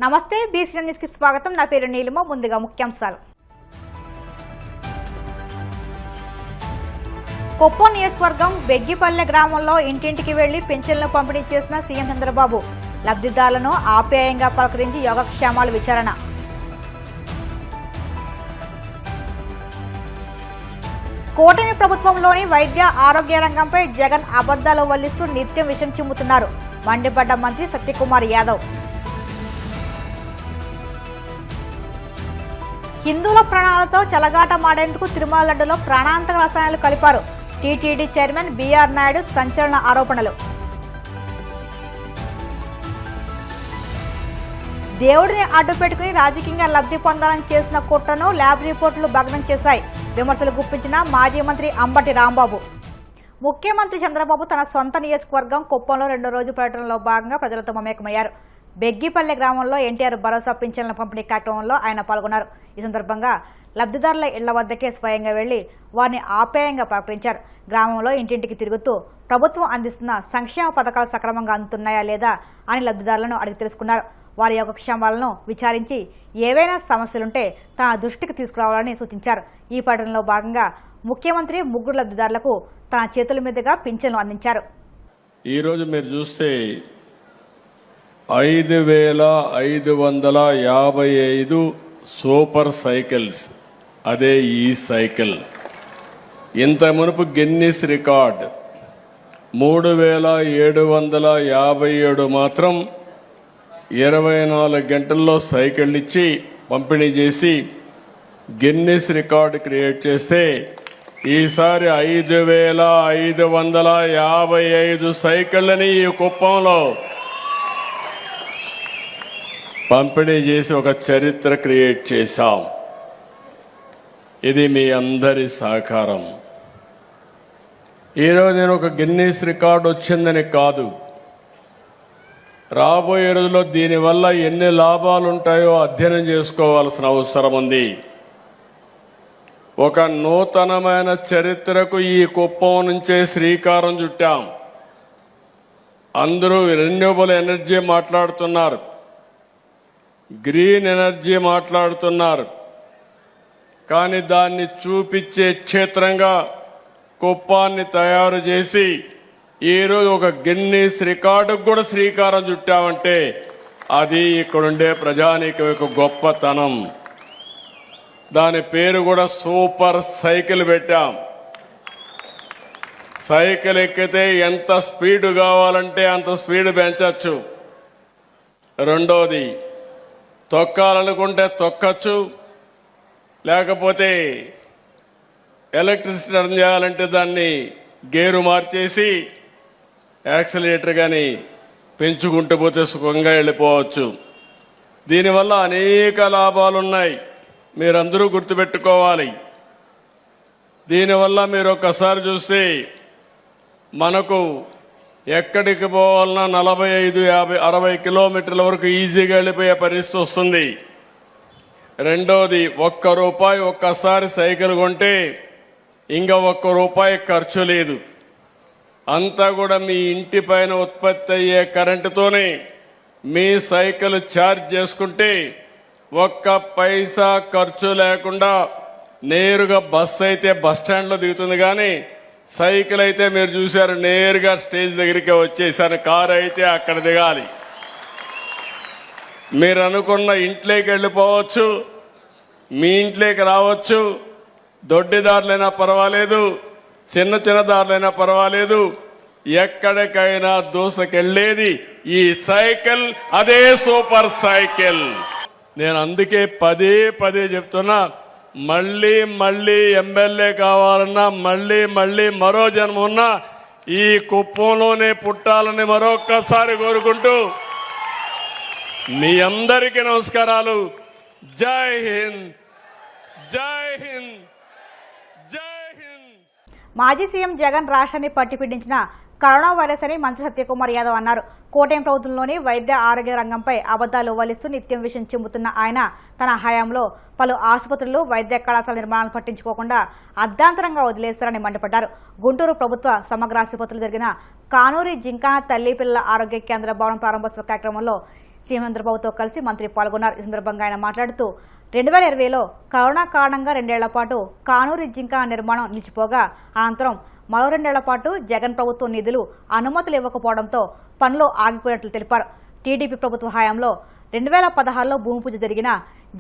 నమస్తే BCN news కి స్వాగతం. నా పేరు నీలిమ. ముందుగా ముఖ్యాంశాలు. కుప్పం నియోజకవర్గం బెగ్గిపల్లె గ్రామంలో ఇంటింటికి వెళ్లి పింఛన్లు పంపిణీ చేసిన సీఎం చంద్రబాబు లబ్ధిదారులను ఆప్యాయంగా పలకరించి యోగక్షేమాలు విచారణ. కూటమి ప్రభుత్వంలోని వైద్య ఆరోగ్య రంగంపై జగన్ అబద్ధాలు వల్లిస్తూ నిత్యం విషం చిమ్ముతున్నారు. మండిపడ్డ మంత్రి సత్యకుమార్ యాదవ్. హిందువుల ప్రాణాలతో చెలగాటమాడేందుకు తిరుమల లడ్డులో ప్రాణాంతక రసాయనాలు కలిపారు. టీటీడీ చైర్మన్ బీఆర్ నాయుడు సంచలన ఆరోపణలు. దేవుడిని అడ్డుపెట్టుకుని రాజకీయంగా లబ్ధి పొందాలని చేసిన కుట్రను ల్యాబ్ రిపోర్టులు భగ్నం చేశాయి. విమర్శలు గుప్పించిన మాజీ మంత్రి అంబటి రాంబాబు. ముఖ్యమంత్రి చంద్రబాబు తన సొంత నియోజకవర్గం కుప్పంలో 2 రోజు పర్యటనలో భాగంగా ప్రజలతో మమేకమయ్యారు. బెగ్గిపల్లె గ్రామంలో ఎన్టీఆర్ భరోసా పింఛన్ల పంపిణీ కార్యక్రమంలో ఆయన పాల్గొన్నారు. ఈ సందర్భంగా లబ్ధిదారుల ఇళ్ల వద్దకే స్వయంగా వెళ్లి వారిని ఆప్యాయంగా పలకరించారు. గ్రామంలో ఇంటింటికి తిరుగుతూ ప్రభుత్వం అందిస్తున్న సంక్షేమ పథకాలు సక్రమంగా అందుతున్నాయా లేదా అని లబ్ధిదారులను అడిగి తెలుసుకున్నారు. వారి యోగక్షేమాలను విచారించి ఏవైనా సమస్యలుంటే తన దృష్టికి తీసుకురావాలని సూచించారు. ఈ పర్యటనలో భాగంగా ముఖ్యమంత్రి 3 లబ్ధిదారులకు తన చేతుల మీదుగా పింఛన్లు అందించారు. ఈరోజు మీరు చూస్తే 5555 సూపర్ సైకిల్స్, అదే ఈ సైకిల్. ఇంత మునుపు గిన్నిస్ రికార్డ్ 3757 మాత్రం 24 గంటల్లో సైకిల్ ఇచ్చి పంపిణీ చేసి గిన్నిస్ రికార్డు క్రియేట్ చేస్తే ఈసారి 5555 సైకిళ్ళని ఈ కుప్పంలో పంపిణీ చేసి ఒక చరిత్ర క్రియేట్ చేశాం. ఇది మీ అందరి సహకారం. ఈరోజు నేను ఒక గిన్నీస్ రికార్డు వచ్చిందని కాదు, రాబోయే రోజుల్లో దీనివల్ల ఎన్ని లాభాలు ఉంటాయో అధ్యయనం చేసుకోవాల్సిన అవసరం ఉంది. ఒక నూతనమైన చరిత్రకు ఈ కుప్పం నుంచే శ్రీకారం చుట్టాం. అందరూ రెన్యూబుల్ ఎనర్జీ మాట్లాడుతున్నారు, గ్రీన్ ఎనర్జీ మాట్లాడుతున్నారు, కానీ దాన్ని చూపించే క్షేత్రంగా కుప్పాన్ని తయారు చేసి ఈరోజు ఒక గిన్నీస్ రికార్డుకు కూడా శ్రీకారం చుట్టామంటే అది ఇక్కడుండే ప్రజానీకం యొక్క గొప్పతనం. దాని పేరు కూడా సూపర్ సైకిల్ పెట్టాం. సైకిల్ ఎక్కితే ఎంత స్పీడ్ కావాలంటే అంత స్పీడ్ పెంచచ్చు. రెండోది, తొక్కాలనుకుంటే తొక్కచ్చు, లేకపోతే ఎలక్ట్రిసిటీ రన్ చేయాలంటే దాన్ని గేరు మార్చేసి యాక్సిలరేటర్ కానీ పెంచుకుంటూ పోతే సుఖంగా వెళ్ళిపోవచ్చు. దీనివల్ల అనేక లాభాలున్నాయి, మీరందరూ గుర్తుపెట్టుకోవాలి. దీనివల్ల మీరు ఒక్కసారి చూస్తే మనకు ఎక్కడికి పోవాలన్నా 45, 50, 60 కిలోమీటర్ల వరకు ఈజీగా వెళ్ళిపోయే పరిస్థితి వస్తుంది. రెండోది, ₹1 ఒక్కసారి సైకిల్ కొంటే ఇంకా ₹1 ఖర్చు లేదు. అంతా కూడా మీ ఇంటి పైన ఉత్పత్తి అయ్యే కరెంటుతోనే మీ సైకిల్ ఛార్జ్ చేసుకుంటే ₹1 ఖర్చు లేకుండా నేరుగా బస్సు అయితే బస్ స్టాండ్లో దిగుతుంది, కానీ సైకిల్ అయితే మీరు చూశారు నేరుగా స్టేజ్ దగ్గరికి వచ్చేసారు. కారు అయితే అక్కడ దిగాలి. మీరు అనుకున్న ఇంట్లోకి వెళ్ళిపోవచ్చు, మీ ఇంట్లోకి రావచ్చు. దొడ్డిదారులైనా పర్వాలేదు, చిన్న చిన్న దారులైనా పర్వాలేదు, ఎక్కడికైనా దూసకెళ్ళేది ఈ సైకిల్, అదే సూపర్ సైకిల్. నేను అందుకే పదే చెప్తున్నా, మళ్ళీ ఎమ్మెల్యే కావాలన్నా మళ్ళీ మరో జన్మ ఉన్నా ఈ కుప్పంలోనే పుట్టాలని మరొక్కసారి కోరుకుంటూ మీ అందరికీ నమస్కారాలు. జై హింద్, జై హింద్, జై హింద్. మాజీ సీఎం జగన్ రాష్ట్రాన్ని పట్టిపీడించిన కరోనా వైరస్ అని మంత్రి సత్యకుమార్ యాదవ్ అన్నారు. కూటమి ప్రభుత్వంలోని వైద్య ఆరోగ్య రంగంపై అబద్ధాలు వల్లిస్తూ నిత్యం విషయం చిమ్ముతున్న ఆయన తన హయాంలో పలు ఆసుపత్రులు, వైద్య కళాశాల నిర్మాణాలు పట్టించుకోకుండా అర్ధాంతరంగా వదిలేస్తారని మండిపడ్డారు. గుంటూరు ప్రభుత్వ సమగ్ర ఆసుపత్రులు జరిగిన కానూరి జింకానా తల్లి పిల్లల ఆరోగ్య కేంద్ర భవనం ప్రారంభోత్సవ కార్యక్రమంలో సీఎం చంద్రబాబుతో కలిసి మంత్రి పాల్గొన్నారు. ఈ సందర్భంగా ఆయన మాట్లాడుతూ 2020లో కరోనా కారణంగా 2 ఏళ్ల పాటు కానూరు జింక నిర్మాణం నిలిచిపోగా అనంతరం మరో 2 ఏళ్ల పాటు జగన్ ప్రభుత్వం నిధులు అనుమతులు ఇవ్వకపోవడంతో పనులు ఆగిపోయినట్లు తెలిపారు. టీడీపీ ప్రభుత్వ హయాంలో 2016లో భూమి పూజ జరిగిన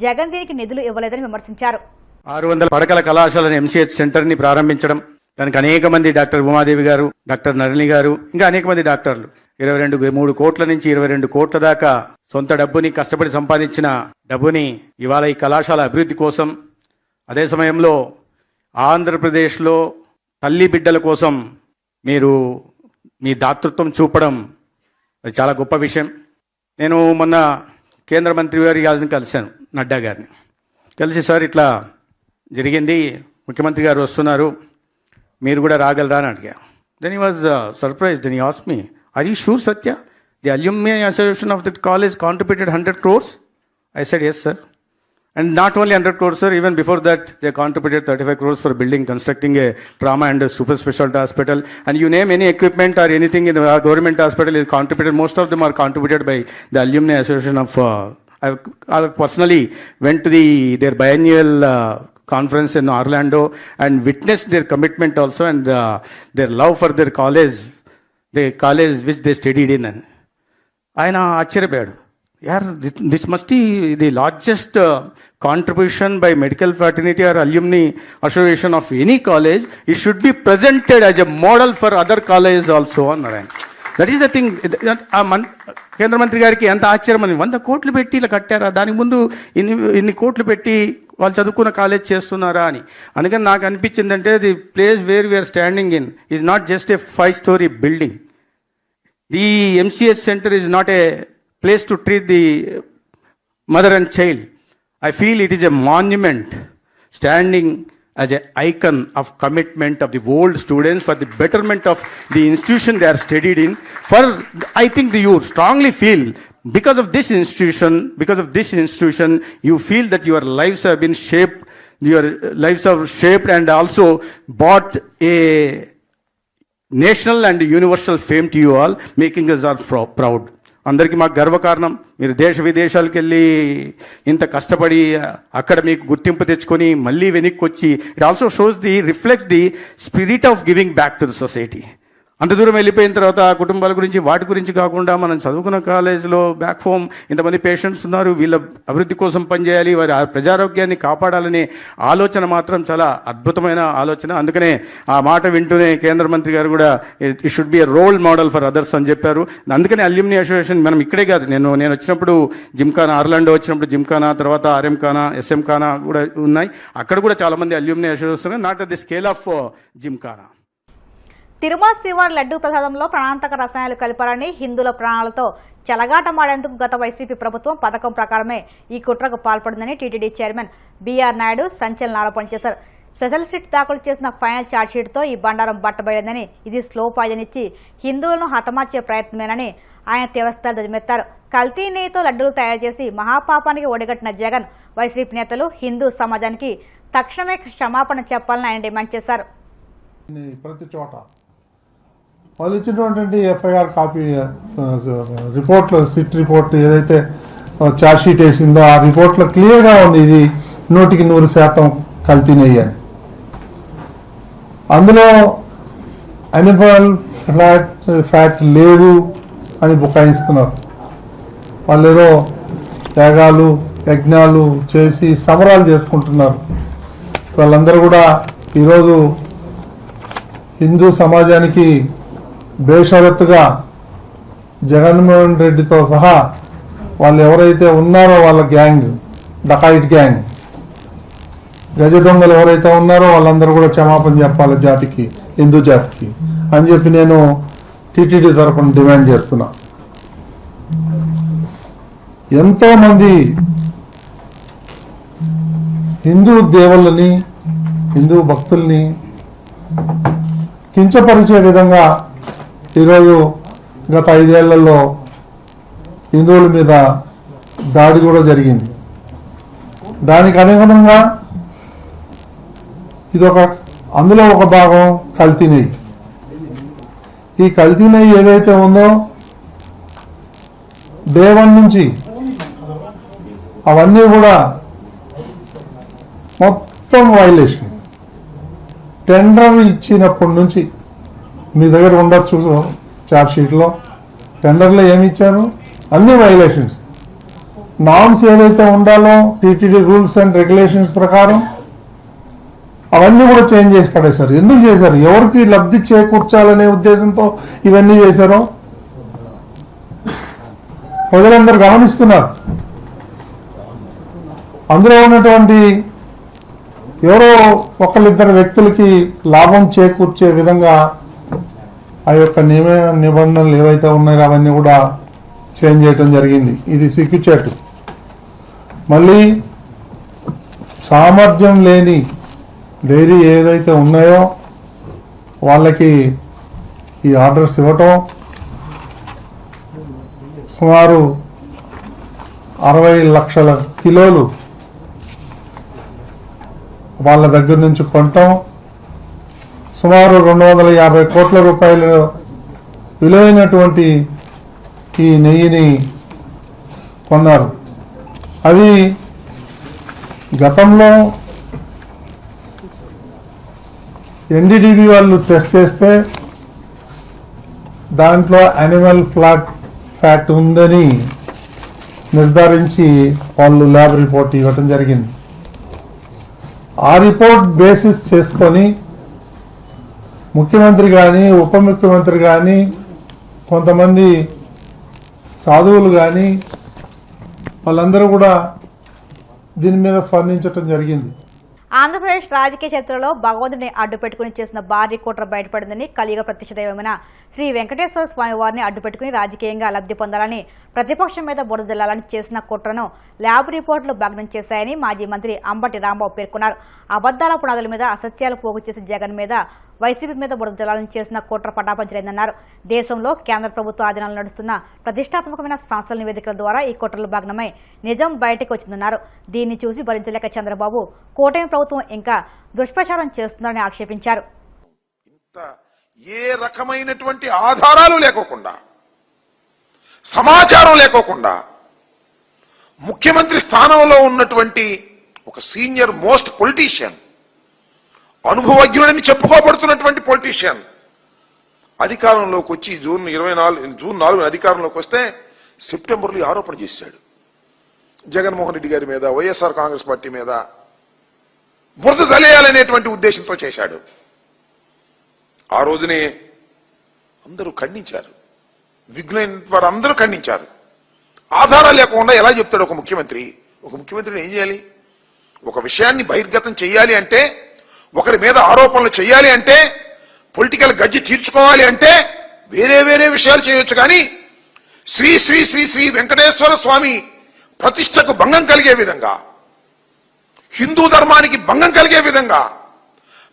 జగన్ దీనికి నిధులు ఇవ్వలేదని విమర్శించారు. 600 పడకల కళాశాలని ఎంసీహెచ్ సెంటర్ని ప్రారంభించడం, దానికి అనేక మంది డాక్టర్ ఉమాదేవి గారు, డాక్టర్ నళిని గారు, ఇంకా అనేక మంది డాక్టర్లు 23 కోట్ల నుంచి 22 కోట్ల దాకా సొంత డబ్బుని కష్టపడి సంపాదించిన డబ్బుని ఇవాళ ఈ కళాశాల అభివృద్ధి కోసం, అదే సమయంలో ఆంధ్రప్రదేశ్లో తల్లి బిడ్డల కోసం మీరు మీ దాతృత్వం చూపడం అది చాలా గొప్ప విషయం. నేను మొన్న కేంద్ర మంత్రి గారిని కలిశాను, నడ్డా గారిని కలిసి, సార్ ఇట్లా జరిగింది, ముఖ్యమంత్రి గారు వస్తున్నారు, మీరు కూడా రాగలరా అని అడిగా. Then he was surprise. Then he asked me, are you sure Satya the alumni association of that college contributed 100 crores? I said yes sir. And not only 100 crores sir, even before that they contributed 35 crores for constructing a trauma and a super specialty hospital. And you name any equipment or anything in the government hospital is contributed. Most of them are contributed by the alumni association of I personally went to their biennial conference in Orlando and witnessed their commitment also and their love for their college, the college which they studied in. ఆయన ఆశ్చర్యపోయాడు. యార్, this must be the largest contribution by medical fraternity or alumni association of any college. It should be presented as a model for other colleges also అన్నారు ఆయన. That is the thing. కేంద్ర మంత్రి గారికి ఎంత ఆశ్చర్యం అని, 100 కోట్లు పెట్టి ఇలా కట్టారా, దానికి ముందు ఇన్ని కోట్లు పెట్టి వాళ్ళు చదువుకున్న కాలేజ్ చేస్తున్నారా అని. అందుకని నాకు అనిపించిందంటే the place where we are standing in is not just a 5-story building. The MCS center is not a place to treat the mother and child. I feel it is a monument standing as an icon of commitment of the old students for the betterment of the institution they are studied in. For I think you strongly feel because of this institution, you feel that your lives have been shaped, your lives are shaped and also bought a national and universal fame to you all, making us all proud. అందరికీ మాకు గర్వకారణం. మీరు దేశ విదేశాలకు వెళ్ళి ఇంత కష్టపడి అక్కడ మీకు గుర్తింపు తెచ్చుకొని మళ్ళీ వెనక్కి వచ్చి, it also shows reflects the spirit of giving back to the society. అంత దూరం వెళ్ళిపోయిన తర్వాత ఆ కుటుంబాల గురించి వాటి గురించి కాకుండా మనం చదువుకున్న కాలేజీలో బ్యాక్ హోమ్ ఇంతమంది పేషెంట్స్ ఉన్నారు, వీళ్ళ అభివృద్ధి కోసం పనిచేయాలి, వారి ప్రజారోగ్యాన్ని కాపాడాలనే ఆలోచన మాత్రం చాలా అద్భుతమైన ఆలోచన. అందుకనే ఆ మాట వింటూనే కేంద్ర మంత్రి గారు కూడా it should be a role model for others అని చెప్పారు. అందుకనే అల్యూమిని అసోసియేషన్ మనం ఇక్కడే కాదు, నేను వచ్చినప్పుడు జిమ్ఖానా, ఆర్లాండో వచ్చినప్పుడు జిమ్ఖానా, తర్వాత ఆర్ఎంఖానా, ఎస్ఎంఖానా కూడా ఉన్నాయి. అక్కడ కూడా చాలామంది alumni association, not at the scale of Gymkhana. Tirumala శ్రీవారి లడ్డూ ప్రసాదంలో ప్రాణాంతక రసాయనాలు కలిపారని హిందువుల ప్రాణాలతో చెలగాటమాడేందుకు గత వైసీపీ ప్రభుత్వం పథకం ప్రకారమే ఈ కుట్రకు పాల్పడిందని టీటీడీ చైర్మన్ బీఆర్ నాయుడు సంచలన ఆరోపణలు చేశారు. స్పెషల్ సిట్ దాఖలు చేసిన ఫైనల్ ఛార్జ్షీట్తో ఈ బండారం బట్టబయలేదని, ఇది స్లో పాయిజన్ ఇచ్చి హిందువులను హతమార్చే ప్రయత్నమేనని ఆయన తీవ్రస్థాయిలో ధ్వజమెత్తారు. కల్తీ నెయ్యితో లడ్డూలు తయారు చేసి మహాపాపానికి ఒడిగట్టిన జగన్, వైసీపీ నేతలు హిందూ సమాజానికి తక్షణమే క్షమాపణ చెప్పాలని ఆయన డిమాండ్ చేశారు. ప్రతి చోట వాళ్ళు ఇచ్చినటువంటి ఎఫ్ఐఆర్ కాపీ రిపోర్ట్లో, సిట్ రిపోర్ట్ ఏదైతే ఛార్జ్షీట్ వేసిందో ఆ రిపోర్ట్లో క్లియర్గా ఉంది ఇది 100% కల్తీ నెయ్యి అని. అందులో అనిమల్ ఫ్యాట్ లేదు అని బుకాయిస్తున్నారు. వాళ్ళు ఏదో త్యాగాలు యజ్ఞాలు చేసి సమరాలు చేసుకుంటున్నారు. వాళ్ళందరూ కూడా ఈరోజు హిందూ సమాజానికి బేషరత్తుగా జగన్మోహన్ రెడ్డితో సహా వాళ్ళు ఎవరైతే ఉన్నారో వాళ్ళ గ్యాంగ్, డకాయిట్ గ్యాంగ్, గజ దొంగలు ఎవరైతే ఉన్నారో వాళ్ళందరూ కూడా క్షమాపణ చెప్పాలి జాతికి, హిందూ జాతికి అని చెప్పి నేను టీటీడీ తరఫున డిమాండ్ చేస్తున్నా. ఎంతో మంది హిందూ దేవుళ్ళని, హిందూ భక్తుల్ని కించపరిచే విధంగా ఈరోజు గత 5 ఏళ్లలో హిందువుల మీద దాడి కూడా జరిగింది. దానికి అనుగుణంగా అందులో ఒక భాగం కల్తీ నెయ్యి. ఈ కల్తీ నెయ్యి ఏదైతే ఉందో డే 1 నుంచి అవన్నీ కూడా మొత్తం వైలేషన్. టెండర్ ఇచ్చినప్పటి నుంచి మీ దగ్గర ఉండొచ్చు చార్జ్ షీట్లో. టెండర్లో ఏమి ఇచ్చారు? అన్ని వైలేషన్స్. నామ్స్ ఏదైతే ఉండాలో టీటీడీ రూల్స్ అండ్ రెగ్యులేషన్స్ ప్రకారం అవన్నీ కూడా చేంజ్ చేసి పడేశారు. ఎందుకు చేశారు? ఎవరికి లబ్ధి చేకూర్చాలనే ఉద్దేశంతో ఇవన్నీ చేశారో ప్రజలందరూ గమనిస్తున్నారు. అందులో ఉన్నటువంటి ఎవరో ఒకళ్ళిద్దరు వ్యక్తులకి లాభం చేకూర్చే విధంగా ఆ యొక్క నిబంధనలు ఏవైతే ఉన్నాయో అవన్నీ కూడా చేంజ్ చేయటం జరిగింది. ఇది సిగ్గుచేటు. మళ్ళీ సామర్థ్యం లేని డైరీ ఏదైతే ఉన్నాయో వాళ్ళకి ఈ ఆర్డర్స్ ఇవ్వటం, సుమారు 60 లక్షల కిలోలు వాళ్ళ దగ్గర నుంచి కొనటం, సుమారు 250 కోట్ల రూపాయలు విలువైనటువంటి ఈ నెయ్యిని కొన్నారు. అది గతంలో ఎన్డీడీబీ వాళ్ళు టెస్ట్ చేస్తే దాంట్లో యానిమల్ ఫ్యాట్ ఉందని నిర్ధారించి వాళ్ళు ల్యాబ్ రిపోర్ట్ ఇవ్వటం జరిగింది. ఆ రిపోర్ట్ బేసిస్ చేసుకొని ముఖ్యమంత్రి కానీ ఉప ముఖ్యమంత్రి కానీ కొంతమంది సాధువులు కానీ వాళ్ళందరూ కూడా దీని మీద స్పందించటం జరిగింది. ఆంధ్రప్రదేశ్ రాజకీయ చరిత్రలో భగవంతుడిని అడ్డుపెట్టుకుని చేసిన భారీ కుట్ర బయటపడిందని కలియుగ ప్రత్యక్ష దైవమైన శ్రీ వెంకటేశ్వర స్వామి వారిని అడ్డుపెట్టుకుని రాజకీయంగా లబ్ధి పొందాలని, ప్రతిపక్షం మీద బురద జల్లాలని చేసిన కుట్రను ల్యాబ్ రిపోర్టులు భగ్నం చేశాయని మాజీ మంత్రి అంబటి రాంబాబు పేర్కొన్నారు. అబద్దాల పునాదుల మీద అసత్యాలు పోగు చేసి జగన్ మీద, వైసీపీ మీద బురద జల్లాలని చేసిన కుట్ర పటాపంచలేదన్నారు. దేశంలో కేంద్ర ప్రభుత్వ ఆధీనంలో నడుస్తున్న ప్రతిష్టాత్మకమైన సంస్థల నివేదికల ద్వారా ఈ కుట్రలు భగ్నమై నిజం బయటకు వచ్చిందన్నారు. దీన్ని చూసి భరించలేక చంద్రబాబు కూటమి ప్రభుత్వం ఇంకా దుష్ప్రచారం చేస్తుందని ఆక్షేపించారు. ఏ రకమైనటువంటి ఆధారాలు లేకోకుండా, సమాచారం లేకోకుండా ముఖ్యమంత్రి స్థానంలో ఉన్నటువంటి ఒక సీనియర్ మోస్ట్ పొలిటీషియన్, అనుభవజ్ఞుడని చెప్పుకోబడుతున్నటువంటి పొలిటీషియన్ అధికారంలోకి వచ్చి జూన్ 4 అధికారంలోకి వస్తే సెప్టెంబర్లో ఆరోపణ చేశాడు. జగన్మోహన్ రెడ్డి గారి మీద, వైఎస్ఆర్ కాంగ్రెస్ పార్టీ మీద బురద జల్లేయాలనేటువంటి ఉద్దేశంతో చేశాడు. ఆ రోజునే అందరూ ఖండించారు, విఘ్నైన వారు అందరూ ఖండించారు. ఆధారాలు లేకుండా ఎలా చెప్తాడు ఒక ముఖ్యమంత్రి? ఒక ముఖ్యమంత్రిని ఏం చేయాలి? ఒక విషయాన్ని బహిర్గతం చేయాలి అంటే, ఒకరి మీద ఆరోపణలు చేయాలి అంటే, పొలిటికల్ గడ్జి తీర్చుకోవాలి అంటే వేరే వేరే విషయాలు చేయొచ్చు. కానీ శ్రీ శ్రీ శ్రీ శ్రీ వెంకటేశ్వర స్వామి ప్రతిష్టకు భంగం కలిగే విధంగా, హిందూ ధర్మానికి భంగం కలిగే విధంగా,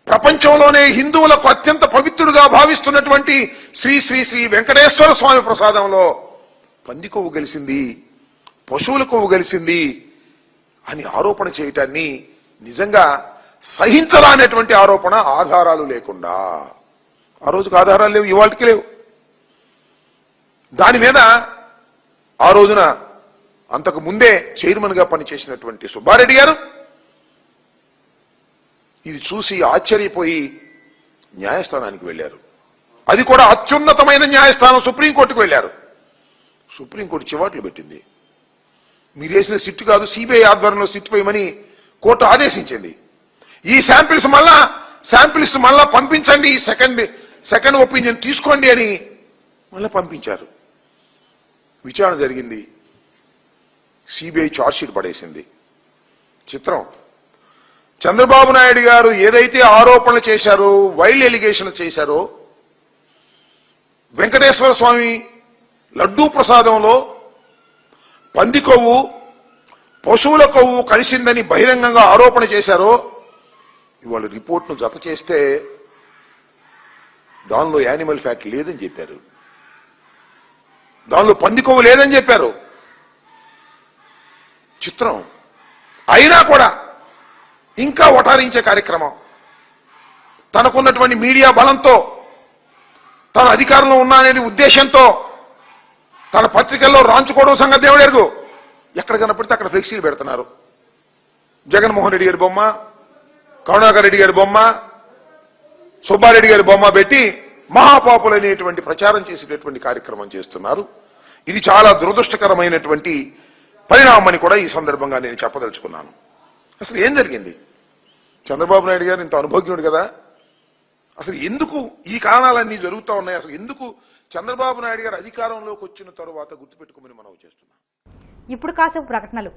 ప్రపంచంలోనే హిందువులకు అత్యంత పవిత్రుడుగా భావిస్తున్నటువంటి శ్రీ శ్రీ శ్రీ వెంకటేశ్వర స్వామి ప్రసాదంలో పంది కొవ్వు కలిసింది, పశువుల కొవ్వు కలిసింది అని ఆరోపణ చేయటాన్ని నిజంగా సహించరానటువంటి ఆరోపణ, ఆధారాలు లేకుండా. ఆ రోజుకు ఆధారాలు లేవు, ఇవాళకి లేవు. దాని మీద ఆ రోజున అంతకు ముందే చైర్మన్ గా పనిచేసినటువంటి సుబ్బారెడ్డి గారు ఇది చూసి ఆశ్చర్యపోయి న్యాయస్థానానికి వెళ్లారు. అది కూడా అత్యున్నతమైన న్యాయస్థానం సుప్రీంకోర్టుకు వెళ్లారు. సుప్రీంకోర్టు చివాట్లు పెట్టింది. మీరు వేసిన సిట్టు కాదు, సిబిఐ ఆధ్వర్యంలో సిట్టు వేయమని కోర్టు ఆదేశించింది. ఈ శాంపిల్స్ మళ్ళా పంపించండి, సెకండ్ ఒపీనియన్ తీసుకోండి అని మళ్ళా పంపించారు. విచారణ జరిగింది. సిబిఐ ఛార్జ్షీట్ పడేసింది. చిత్రం, చంద్రబాబు నాయుడు గారు ఏదైతే ఆరోపణలు చేశారో, వైల్డ్ ఎలిగేషన్ చేశారో, వెంకటేశ్వర స్వామి లడ్డూ ప్రసాదంలో పంది కొవ్వు, పశువుల కొవ్వు కలిసిందని బహిరంగంగా ఆరోపణ చేశారో, ఇవాళ రిపోర్ట్ను జత చేస్తే దానిలో యానిమల్ ఫ్యాట్ లేదని చెప్పారు, దానిలో పంది కొవ్వు లేదని చెప్పారు. చిత్రం. అయినా కూడా ఇంకా వటారించే కార్యక్రమం, తనకున్నటువంటి మీడియా బలంతో, తన అధికారంలో ఉన్నాననే ఉద్దేశంతో తన పత్రికల్లో రాంచుకోవడం సంగతి దేవుడు ఎరుగు. ఎక్కడ కనపడితే అక్కడ ఫ్లెక్సీలు పెడుతున్నారు. జగన్మోహన్ రెడ్డి గారి బొమ్మ, కరుణాకర్ రెడ్డి గారి బొమ్మ, సుబ్బారెడ్డి గారి బొమ్మ పెట్టి మహాపాపులు అనేటువంటి ప్రచారం చేసేటటువంటి కార్యక్రమం చేస్తున్నారు. ఇది చాలా దురదృష్టకరమైనటువంటి పరిణామం అని కూడా ఈ సందర్భంగా నేను చెప్పదలుచుకున్నాను. అసలు ఏం జరిగింది? చంద్రబాబు నాయుడు గారు ఇంత అనుభవజ్ఞుడు కదా, అసలు ఎందుకు ఈ కారణాలన్నీ జరుగుతూ ఉన్నాయి? అసలు ఎందుకు చంద్రబాబు నాయుడు గారు అధికారంలోకి వచ్చిన తరువాత గుర్తుపెట్టుకోమని మనం చేస్తున్నాం. ఇప్పుడు కాసేపు ప్రకటనలు.